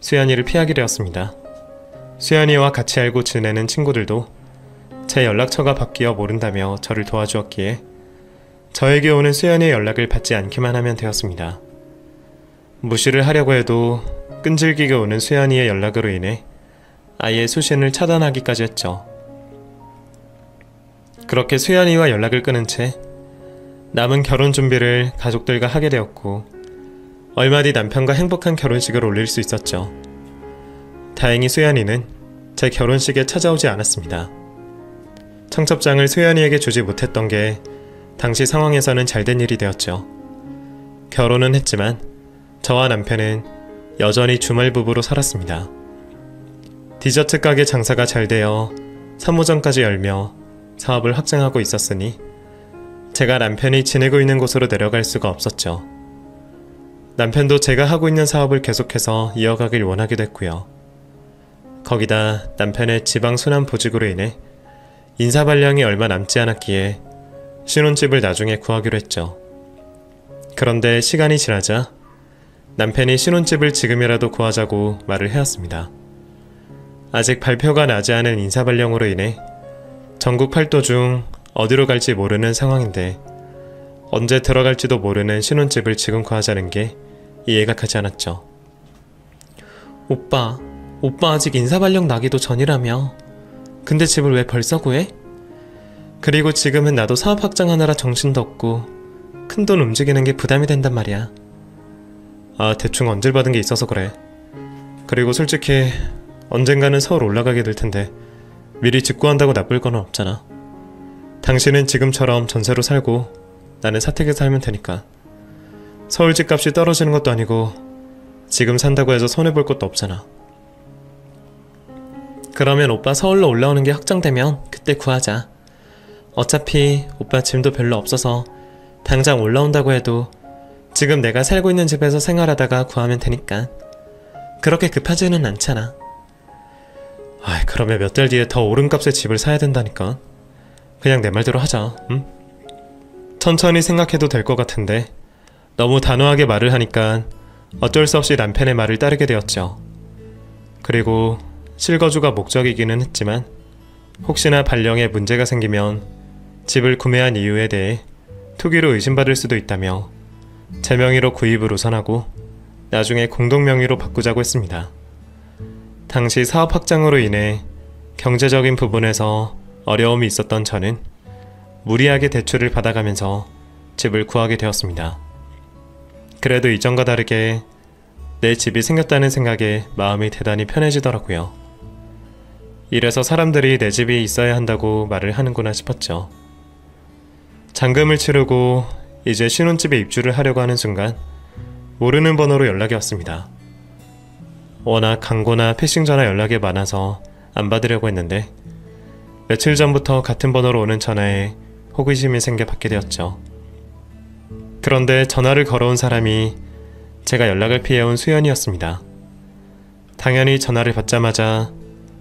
수연이를 피하게 되었습니다. 수연이와 같이 알고 지내는 친구들도 제 연락처가 바뀌어 모른다며 저를 도와주었기에 저에게 오는 수연이의 연락을 받지 않기만 하면 되었습니다. 무시를 하려고 해도 끈질기게 오는 수연이의 연락으로 인해 아예 수신을 차단하기까지 했죠. 그렇게 수연이와 연락을 끊은 채 남은 결혼 준비를 가족들과 하게 되었고 얼마 뒤 남편과 행복한 결혼식을 올릴 수 있었죠. 다행히 수연이는 제 결혼식에 찾아오지 않았습니다. 청첩장을 수연이에게 주지 못했던 게 당시 상황에서는 잘된 일이 되었죠. 결혼은 했지만 저와 남편은 여전히 주말 부부로 살았습니다. 디저트 가게 장사가 잘 되어 3호점까지 열며 사업을 확장하고 있었으니 제가 남편이 지내고 있는 곳으로 내려갈 수가 없었죠. 남편도 제가 하고 있는 사업을 계속해서 이어가길 원하기도 했고요. 거기다 남편의 지방 순환 보직으로 인해 인사발령이 얼마 남지 않았기에 신혼집을 나중에 구하기로 했죠. 그런데 시간이 지나자 남편이 신혼집을 지금이라도 구하자고 말을 해왔습니다. 아직 발표가 나지 않은 인사발령으로 인해 전국 팔도 중 어디로 갈지 모르는 상황인데 언제 들어갈지도 모르는 신혼집을 지금 구하자는 게 이해가 가지 않았죠. 오빠 아직 인사발령 나기도 전이라며. 근데 집을 왜 벌써 구해? 그리고 지금은 나도 사업 확장하느라 정신도 없고 큰돈 움직이는 게 부담이 된단 말이야. 대충 언질 받은 게 있어서 그래. 그리고 솔직히 언젠가는 서울 올라가게 될 텐데 미리 집 구한다고 나쁠 건 없잖아. 당신은 지금처럼 전세로 살고 나는 사택에 살면 되니까. 서울 집값이 떨어지는 것도 아니고 지금 산다고 해서 손해볼 것도 없잖아. 그러면 오빠 서울로 올라오는 게 확정되면 그때 구하자. 어차피 오빠 짐도 별로 없어서 당장 올라온다고 해도 지금 내가 살고 있는 집에서 생활하다가 구하면 되니까. 그렇게 급하지는 않잖아. 그러면 몇 달 뒤에 더 오른 값에 집을 사야 된다니까. 그냥 내 말대로 하자, 응? 천천히 생각해도 될 것 같은데 너무 단호하게 말을 하니까 어쩔 수 없이 남편의 말을 따르게 되었죠. 그리고 실거주가 목적이기는 했지만 혹시나 발령에 문제가 생기면 집을 구매한 이유에 대해 투기로 의심받을 수도 있다며 제 명의로 구입을 우선하고 나중에 공동 명의로 바꾸자고 했습니다. 당시 사업 확장으로 인해 경제적인 부분에서 어려움이 있었던 저는 무리하게 대출을 받아가면서 집을 구하게 되었습니다. 그래도 이전과 다르게 내 집이 생겼다는 생각에 마음이 대단히 편해지더라고요. 이래서 사람들이 내 집이 있어야 한다고 말을 하는구나 싶었죠. 잔금을 치르고 이제 신혼집에 입주를 하려고 하는 순간 모르는 번호로 연락이 왔습니다. 워낙 광고나 패싱 전화 연락이 많아서 안 받으려고 했는데 며칠 전부터 같은 번호로 오는 전화에 호기심이 생겨 받게 되었죠. 그런데 전화를 걸어온 사람이 제가 연락을 피해온 수연이었습니다. 당연히 전화를 받자마자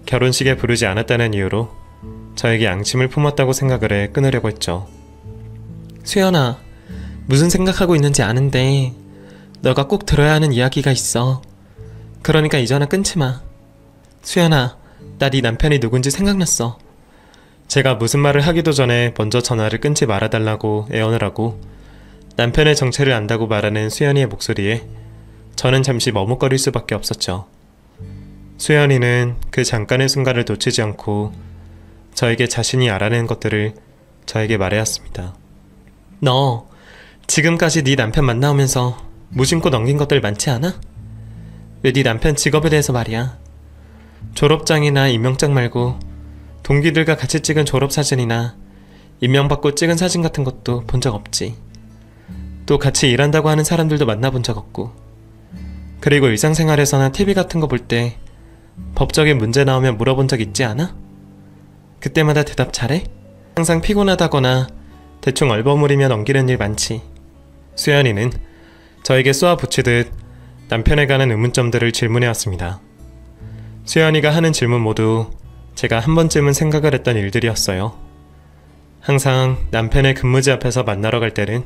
결혼식에 부르지 않았다는 이유로 저에게 양심을 품었다고 생각을 해 끊으려고 했죠. 수연아, 무슨 생각하고 있는지 아는데 너가 꼭 들어야 하는 이야기가 있어. 그러니까 이 전화 끊지 마. 수연아, 나 네 남편이 누군지 생각났어. 제가 무슨 말을 하기도 전에 먼저 전화를 끊지 말아달라고 애원을 하고 남편의 정체를 안다고 말하는 수연이의 목소리에 저는 잠시 머뭇거릴 수밖에 없었죠. 수연이는 그 잠깐의 순간을 놓치지 않고 저에게 자신이 알아낸 것들을 저에게 말해왔습니다. 너 지금까지 네 남편 만나오면서 무심코 넘긴 것들 많지 않아? 왜 네 남편 직업에 대해서 말이야. 졸업장이나 임명장 말고 동기들과 같이 찍은 졸업사진이나 임명받고 찍은 사진 같은 것도 본 적 없지. 또 같이 일한다고 하는 사람들도 만나본 적 없고. 그리고 일상생활에서나 TV 같은 거 볼 때 법적인 문제 나오면 물어본 적 있지 않아? 그때마다 대답 잘해? 항상 피곤하다거나 대충 얼버무리며 넘기는 일 많지. 수연이는 저에게 쏘아 붙이듯 남편에 관한 의문점들을 질문해왔습니다. 수연이가 하는 질문 모두 제가 한 번쯤은 생각을 했던 일들이었어요. 항상 남편의 근무지 앞에서 만나러 갈 때는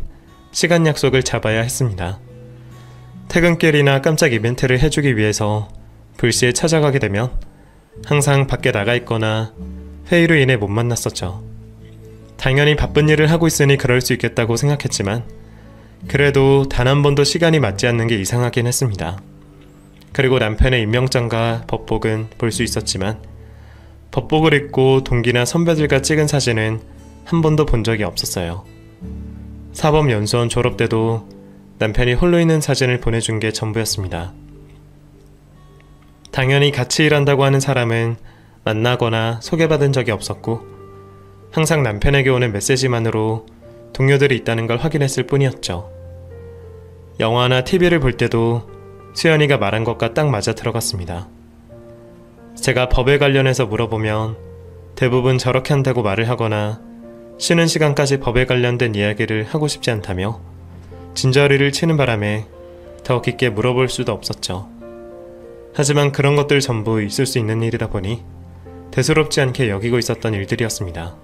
시간 약속을 잡아야 했습니다. 퇴근길이나 깜짝 이벤트를 해주기 위해서 불시에 찾아가게 되면 항상 밖에 나가 있거나 회의로 인해 못 만났었죠. 당연히 바쁜 일을 하고 있으니 그럴 수 있겠다고 생각했지만 그래도 단 한 번도 시간이 맞지 않는 게 이상하긴 했습니다. 그리고 남편의 임명장과 법복은 볼 수 있었지만 법복을 입고 동기나 선배들과 찍은 사진은 한 번도 본 적이 없었어요. 사법연수원 졸업 때도 남편이 홀로 있는 사진을 보내준 게 전부였습니다. 당연히 같이 일한다고 하는 사람은 만나거나 소개받은 적이 없었고 항상 남편에게 오는 메시지만으로 동료들이 있다는 걸 확인했을 뿐이었죠. 영화나 TV를 볼 때도 수연이가 말한 것과 딱 맞아 들어갔습니다. 제가 법에 관련해서 물어보면 대부분 저렇게 한다고 말을 하거나 쉬는 시간까지 법에 관련된 이야기를 하고 싶지 않다며 진저리를 치는 바람에 더 깊게 물어볼 수도 없었죠. 하지만 그런 것들 전부 있을 수 있는 일이다 보니 대수롭지 않게 여기고 있었던 일들이었습니다.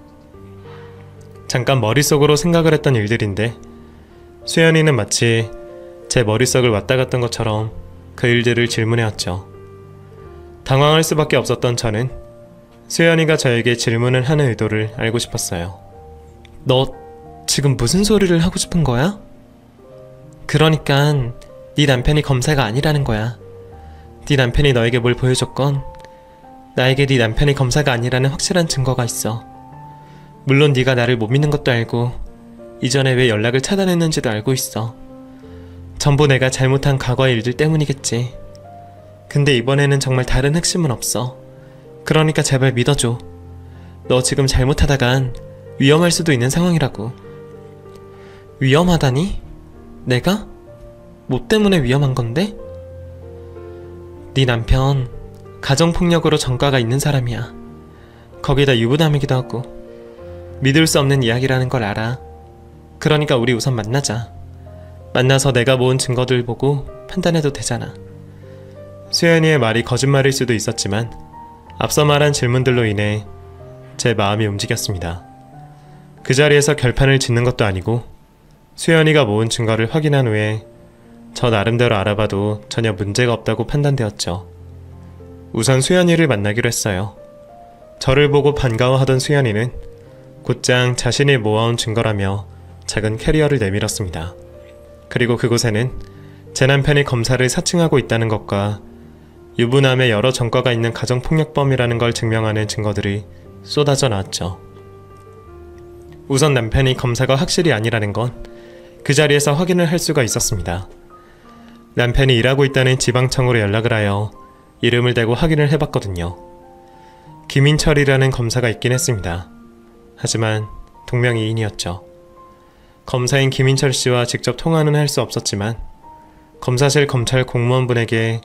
잠깐 머릿속으로 생각을 했던 일들인데 수연이는 마치 제 머릿속을 왔다 갔던 것처럼 그 일들을 질문해왔죠. 당황할 수밖에 없었던 저는 수연이가 저에게 질문을 하는 의도를 알고 싶었어요. 너 지금 무슨 소리를 하고 싶은 거야? 그러니깐 네 남편이 검사가 아니라는 거야. 네 남편이 너에게 뭘 보여줬건 나에게 네 남편이 검사가 아니라는 확실한 증거가 있어. 물론 네가 나를 못 믿는 것도 알고 이전에 왜 연락을 차단했는지도 알고 있어. 전부 내가 잘못한 과거의 일들 때문이겠지. 근데 이번에는 정말 다른 핵심은 없어. 그러니까 제발 믿어줘. 너 지금 잘못하다간 위험할 수도 있는 상황이라고. 위험하다니? 내가? 뭐 때문에 위험한 건데? 네 남편 가정폭력으로 전과가 있는 사람이야. 거기다 유부남이기도 하고. 믿을 수 없는 이야기라는 걸 알아. 그러니까 우리 우선 만나자. 만나서 내가 모은 증거들 보고 판단해도 되잖아. 수연이의 말이 거짓말일 수도 있었지만 앞서 말한 질문들로 인해 제 마음이 움직였습니다. 그 자리에서 결판을 짓는 것도 아니고 수연이가 모은 증거를 확인한 후에 저 나름대로 알아봐도 전혀 문제가 없다고 판단되었죠. 우선 수연이를 만나기로 했어요. 저를 보고 반가워하던 수연이는 곧장 자신이 모아온 증거라며 작은 캐리어를 내밀었습니다. 그리고 그곳에는 제 남편이 검사를 사칭하고 있다는 것과 유부남의 여러 전과가 있는 가정폭력범이라는 걸 증명하는 증거들이 쏟아져 나왔죠. 우선 남편이 검사가 확실히 아니라는 건 그 자리에서 확인을 할 수가 있었습니다. 남편이 일하고 있다는 지방청으로 연락을 하여 이름을 대고 확인을 해봤거든요. 김인철이라는 검사가 있긴 했습니다. 하지만 동명이인이었죠. 검사인 김인철 씨와 직접 통화는 할 수 없었지만 검사실 검찰 공무원분에게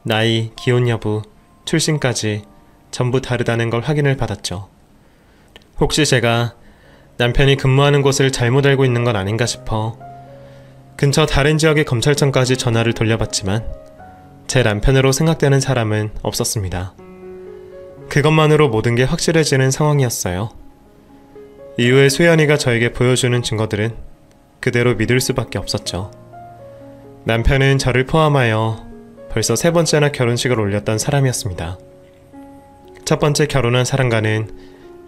나이, 기혼 여부, 출신까지 전부 다르다는 걸 확인을 받았죠. 혹시 제가 남편이 근무하는 곳을 잘못 알고 있는 건 아닌가 싶어 근처 다른 지역의 검찰청까지 전화를 돌려봤지만 제 남편으로 생각되는 사람은 없었습니다. 그것만으로 모든 게 확실해지는 상황이었어요. 이후에 수연이가 저에게 보여주는 증거들은 그대로 믿을 수밖에 없었죠. 남편은 저를 포함하여 벌써 3번째나 결혼식을 올렸던 사람이었습니다. 첫 번째 결혼한 사람과는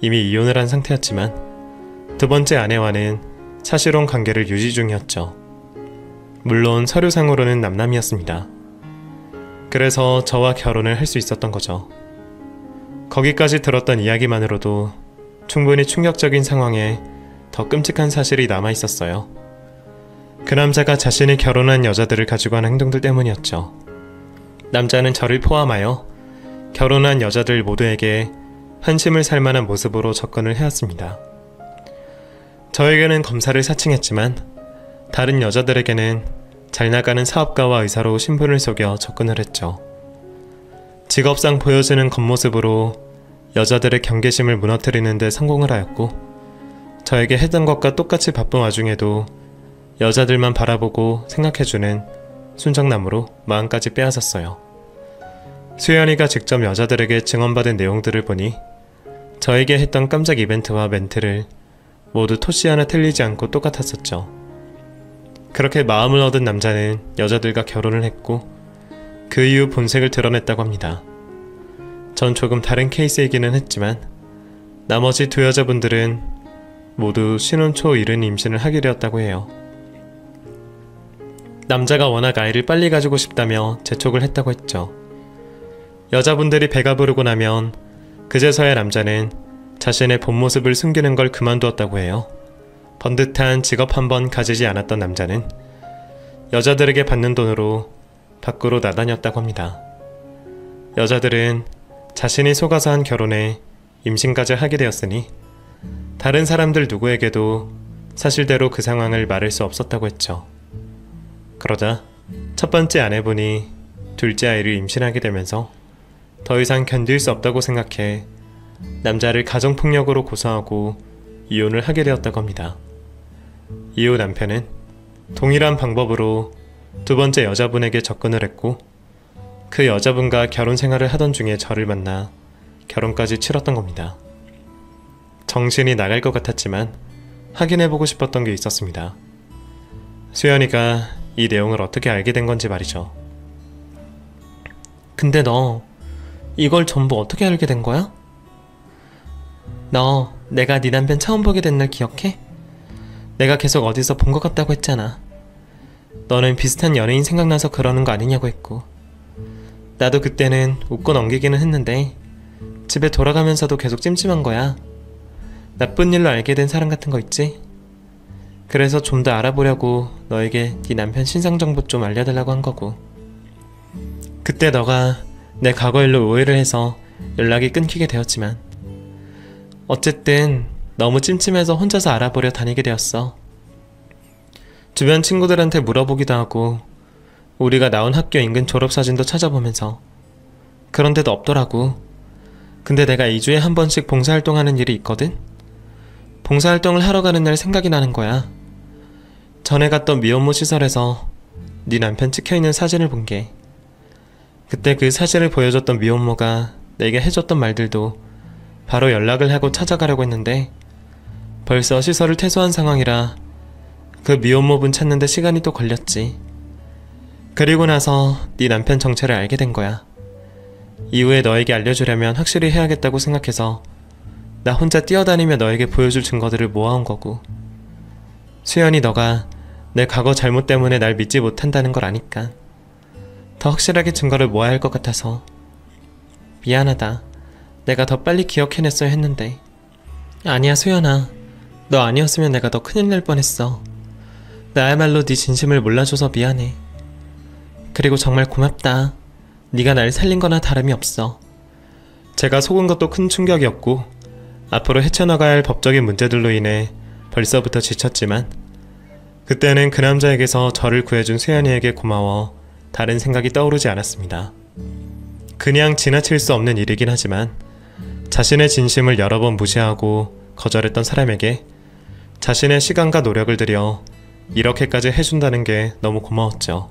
이미 이혼을 한 상태였지만 두 번째 아내와는 사실혼 관계를 유지 중이었죠. 물론 서류상으로는 남남이었습니다. 그래서 저와 결혼을 할 수 있었던 거죠. 거기까지 들었던 이야기만으로도 충분히 충격적인 상황에 더 끔찍한 사실이 남아있었어요. 그 남자가 자신이 결혼한 여자들을 가지고 하는 행동들 때문이었죠. 남자는 저를 포함하여 결혼한 여자들 모두에게 환심을 살 만한 모습으로 접근을 해왔습니다. 저에게는 검사를 사칭했지만 다른 여자들에게는 잘 나가는 사업가와 의사로 신분을 속여 접근을 했죠. 직업상 보여지는 겉모습으로 여자들의 경계심을 무너뜨리는 데 성공을 하였고 저에게 했던 것과 똑같이 바쁜 와중에도 여자들만 바라보고 생각해주는 순정남으로 마음까지 빼앗았어요. 수연이가 직접 여자들에게 증언받은 내용들을 보니 저에게 했던 깜짝 이벤트와 멘트를 모두 토씨 하나 틀리지 않고 똑같았었죠. 그렇게 마음을 얻은 남자는 여자들과 결혼을 했고 그 이후 본색을 드러냈다고 합니다. 전 조금 다른 케이스이기는 했지만 나머지 두 여자분들은 모두 신혼 초 이른 임신을 하게 되었다고 해요. 남자가 워낙 아이를 빨리 가지고 싶다며 재촉을 했다고 했죠. 여자분들이 배가 부르고 나면 그제서야 남자는 자신의 본 모습을 숨기는 걸 그만두었다고 해요. 번듯한 직업 한번 가지지 않았던 남자는 여자들에게 받는 돈으로 밖으로 나다녔다고 합니다. 여자들은 자신이 속아서 한 결혼에 임신까지 하게 되었으니 다른 사람들 누구에게도 사실대로 그 상황을 말할 수 없었다고 했죠. 그러자 첫 번째 아내분이 둘째 아이를 임신하게 되면서 더 이상 견딜 수 없다고 생각해 남자를 가정폭력으로 고소하고 이혼을 하게 되었다고 합니다. 이후 남편은 동일한 방법으로 두 번째 여자분에게 접근을 했고 그 여자분과 결혼 생활을 하던 중에 저를 만나 결혼까지 치렀던 겁니다. 정신이 나갈 것 같았지만 확인해보고 싶었던 게 있었습니다. 수연이가 이 내용을 어떻게 알게 된 건지 말이죠. 근데 너 이걸 전부 어떻게 알게 된 거야? 너 내가 네 남편 처음 보게 된 날 기억해? 내가 계속 어디서 본 것 같다고 했잖아. 너는 비슷한 연예인 생각나서 그러는 거 아니냐고 했고 나도 그때는 웃고 넘기기는 했는데 집에 돌아가면서도 계속 찜찜한 거야. 나쁜 일로 알게 된 사람 같은 거 있지? 그래서 좀 더 알아보려고 너에게 네 남편 신상 정보 좀 알려달라고 한 거고. 그때 너가 내 과거 일로 오해를 해서 연락이 끊기게 되었지만 어쨌든 너무 찜찜해서 혼자서 알아보려 다니게 되었어. 주변 친구들한테 물어보기도 하고 우리가 나온 학교 인근 졸업사진도 찾아보면서 그런데도 없더라고. 근데 내가 2주에 한 번씩 봉사활동하는 일이 있거든? 봉사활동을 하러 가는 날 생각이 나는 거야. 전에 갔던 미혼모 시설에서 네 남편 찍혀있는 사진을 본 게. 그때 그 사진을 보여줬던 미혼모가 내게 해줬던 말들도 바로 연락을 하고 찾아가려고 했는데 벌써 시설을 퇴소한 상황이라 그 미혼모분 찾는데 시간이 또 걸렸지. 그리고 나서 네 남편 정체를 알게 된 거야. 이후에 너에게 알려주려면 확실히 해야겠다고 생각해서 나 혼자 뛰어다니며 너에게 보여줄 증거들을 모아온 거고. 수연이 너가 내 과거 잘못 때문에 날 믿지 못한다는 걸 아니까 더 확실하게 증거를 모아야 할 것 같아서 미안하다. 내가 더 빨리 기억해냈어야 했는데. 아니야 수연아, 너 아니었으면 내가 더 큰일 날 뻔했어. 나야말로 네 진심을 몰라줘서 미안해. 그리고 정말 고맙다. 네가 날 살린 거나 다름이 없어. 제가 속은 것도 큰 충격이었고 앞으로 헤쳐나가야 할 법적인 문제들로 인해 벌써부터 지쳤지만 그때는 그 남자에게서 저를 구해준 수연이에게 고마워 다른 생각이 떠오르지 않았습니다. 그냥 지나칠 수 없는 일이긴 하지만 자신의 진심을 여러 번 무시하고 거절했던 사람에게 자신의 시간과 노력을 들여 이렇게까지 해준다는 게 너무 고마웠죠.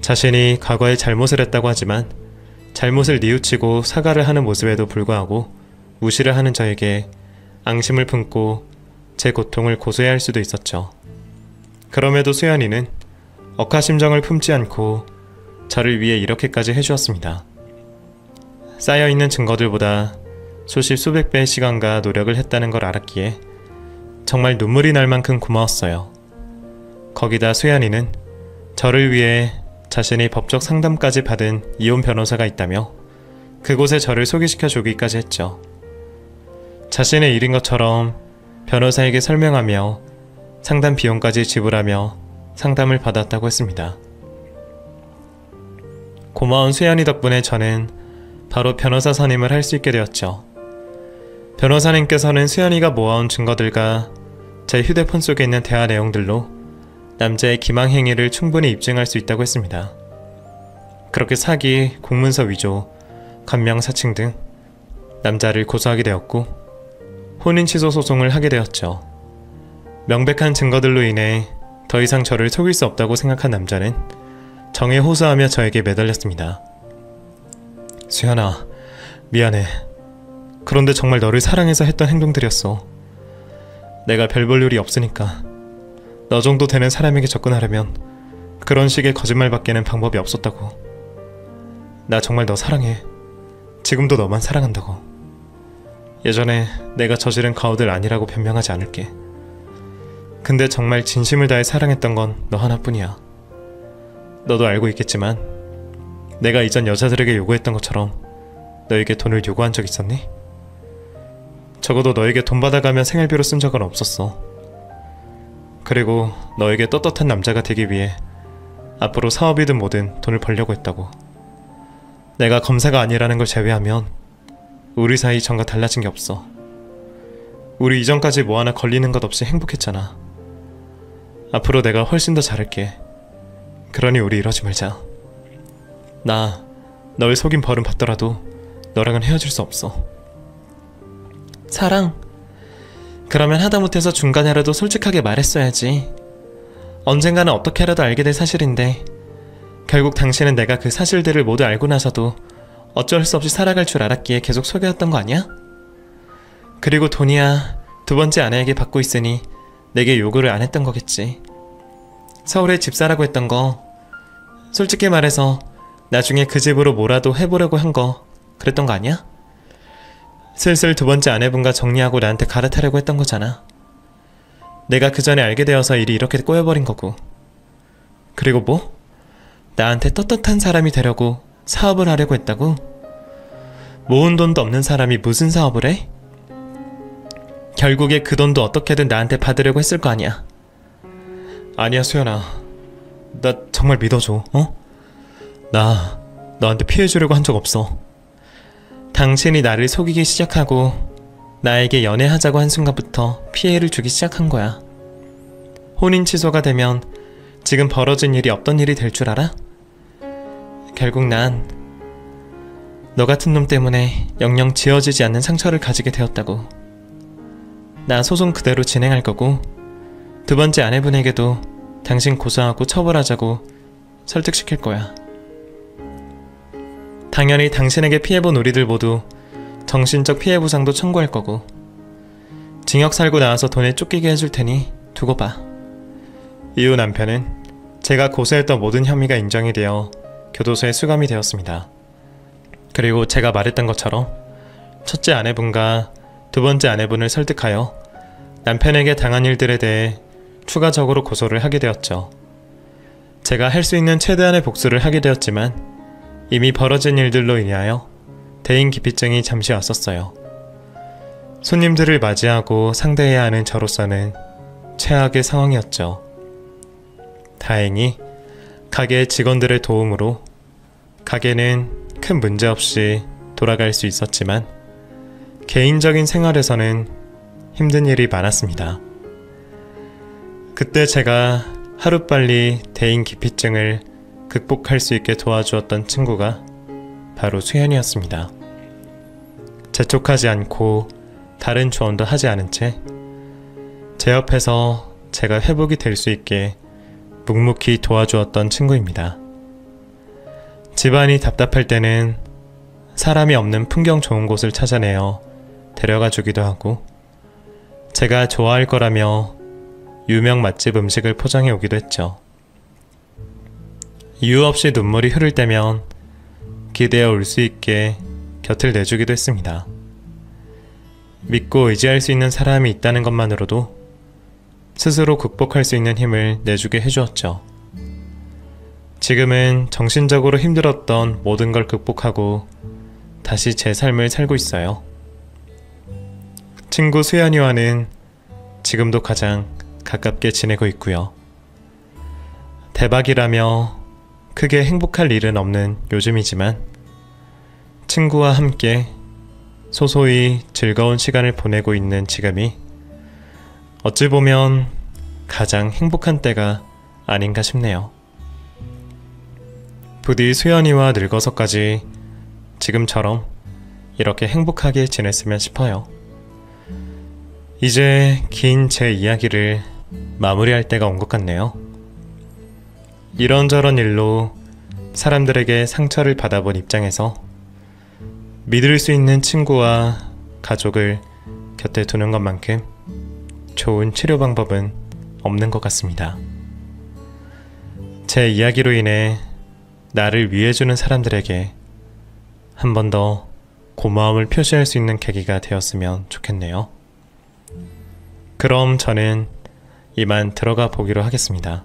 자신이 과거에 잘못을 했다고 하지만 잘못을 뉘우치고 사과를 하는 모습에도 불구하고 무시를 하는 저에게 앙심을 품고 제 고통을 고소해야 할 수도 있었죠. 그럼에도 수연이는 억하심정을 품지 않고 저를 위해 이렇게까지 해주었습니다. 쌓여있는 증거들보다 수십 수백 배의 시간과 노력을 했다는 걸 알았기에 정말 눈물이 날 만큼 고마웠어요. 거기다 수연이는 저를 위해 자신이 법적 상담까지 받은 이혼 변호사가 있다며 그곳에 저를 소개시켜 주기까지 했죠. 자신의 일인 것처럼 변호사에게 설명하며 상담 비용까지 지불하며 상담을 받았다고 했습니다. 고마운 수연이 덕분에 저는 바로 변호사 선임을 할 수 있게 되었죠. 변호사님께서는 수연이가 모아온 증거들과 제 휴대폰 속에 있는 대화 내용들로 남자의 기망 행위를 충분히 입증할 수 있다고 했습니다. 그렇게 사기, 공문서 위조, 감명 사칭 등 남자를 고소하게 되었고 혼인 취소 소송을 하게 되었죠. 명백한 증거들로 인해 더 이상 저를 속일 수 없다고 생각한 남자는 정에 호소하며 저에게 매달렸습니다. 수연아, 미안해. 그런데 정말 너를 사랑해서 했던 행동들이었어. 내가 별 볼 일이 없으니까 너 정도 되는 사람에게 접근하려면 그런 식의 거짓말밖에는 방법이 없었다고. 나 정말 너 사랑해. 지금도 너만 사랑한다고. 예전에 내가 저지른 가오들 아니라고 변명하지 않을게. 근데 정말 진심을 다해 사랑했던 건 너 하나뿐이야. 너도 알고 있겠지만 내가 이전 여자들에게 요구했던 것처럼 너에게 돈을 요구한 적 있었니? 적어도 너에게 돈 받아가면 생활비로 쓴 적은 없었어. 그리고 너에게 떳떳한 남자가 되기 위해 앞으로 사업이든 뭐든 돈을 벌려고 했다고. 내가 검사가 아니라는 걸 제외하면 우리 사이 전과 달라진 게 없어. 우리 이전까지 뭐 하나 걸리는 것 없이 행복했잖아. 앞으로 내가 훨씬 더 잘할게. 그러니 우리 이러지 말자. 나 널 속인 벌은 받더라도 너랑은 헤어질 수 없어. 사랑, 그러면 하다못해서 중간에라도 솔직하게 말했어야지. 언젠가는 어떻게라도 알게 될 사실인데 결국 당신은 내가 그 사실들을 모두 알고 나서도 어쩔 수 없이 살아갈 줄 알았기에 계속 속여왔던 거 아니야? 그리고 돈이야 두 번째 아내에게 받고 있으니 내게 요구를 안 했던 거겠지. 서울에 집 사라고 했던 거, 솔직히 말해서 나중에 그 집으로 뭐라도 해보려고 한 거 그랬던 거 아니야? 슬슬 두 번째 아내분과 정리하고 나한테 갈아타려고 했던 거잖아. 내가 그 전에 알게 되어서 일이 이렇게 꼬여버린 거고. 그리고 뭐? 나한테 떳떳한 사람이 되려고 사업을 하려고 했다고? 모은 돈도 없는 사람이 무슨 사업을 해? 결국에 그 돈도 어떻게든 나한테 받으려고 했을 거 아니야. 아니야 수연아, 나 정말 믿어줘. 나 너한테 피해주려고 한 적 없어. 당신이 나를 속이기 시작하고 나에게 연애하자고 한 순간부터 피해를 주기 시작한 거야. 혼인 취소가 되면 지금 벌어진 일이 없던 일이 될 줄 알아? 결국 난 너 같은 놈 때문에 영영 지워지지 않는 상처를 가지게 되었다고. 나 소송 그대로 진행할 거고 두 번째 아내분에게도 당신 고소하고 처벌하자고 설득시킬 거야. 당연히 당신에게 피해본 우리들 모두 정신적 피해 보상도 청구할 거고 징역 살고 나와서 돈에 쫓기게 해줄 테니 두고 봐. 이후 남편은 제가 고소했던 모든 혐의가 인정이 되어 교도소에 수감이 되었습니다. 그리고 제가 말했던 것처럼 첫째 아내분과 두 번째 아내분을 설득하여 남편에게 당한 일들에 대해 추가적으로 고소를 하게 되었죠. 제가 할 수 있는 최대한의 복수를 하게 되었지만 이미 벌어진 일들로 인하여 대인기피증이 잠시 왔었어요. 손님들을 맞이하고 상대해야 하는 저로서는 최악의 상황이었죠. 다행히 가게 직원들의 도움으로 가게는 큰 문제 없이 돌아갈 수 있었지만 개인적인 생활에서는 힘든 일이 많았습니다. 그때 제가 하루빨리 대인기피증을 극복할 수 있게 도와주었던 친구가 바로 수현이었습니다. 재촉하지 않고 다른 조언도 하지 않은 채 제 옆에서 제가 회복이 될 수 있게 묵묵히 도와주었던 친구입니다. 집안이 답답할 때는 사람이 없는 풍경 좋은 곳을 찾아내어 데려가 주기도 하고 제가 좋아할 거라며 유명 맛집 음식을 포장해 오기도 했죠. 이유 없이 눈물이 흐를 때면 기대어 올 수 있게 곁을 내주기도 했습니다. 믿고 의지할 수 있는 사람이 있다는 것만으로도 스스로 극복할 수 있는 힘을 내주게 해주었죠. 지금은 정신적으로 힘들었던 모든 걸 극복하고 다시 제 삶을 살고 있어요. 친구 수연이와는 지금도 가장 가깝게 지내고 있고요. 대박이라며 크게 행복할 일은 없는 요즘이지만 친구와 함께 소소히 즐거운 시간을 보내고 있는 지금이 어찌 보면 가장 행복한 때가 아닌가 싶네요. 부디 수연이와 늙어서까지 지금처럼 이렇게 행복하게 지냈으면 싶어요. 이제 긴 제 이야기를 마무리할 때가 온 것 같네요. 이런저런 일로 사람들에게 상처를 받아본 입장에서 믿을 수 있는 친구와 가족을 곁에 두는 것만큼 좋은 치료 방법은 없는 것 같습니다. 제 이야기로 인해 나를 위해주는 사람들에게 한 번 더 고마움을 표시할 수 있는 계기가 되었으면 좋겠네요. 그럼 저는 이만 들어가 보기로 하겠습니다.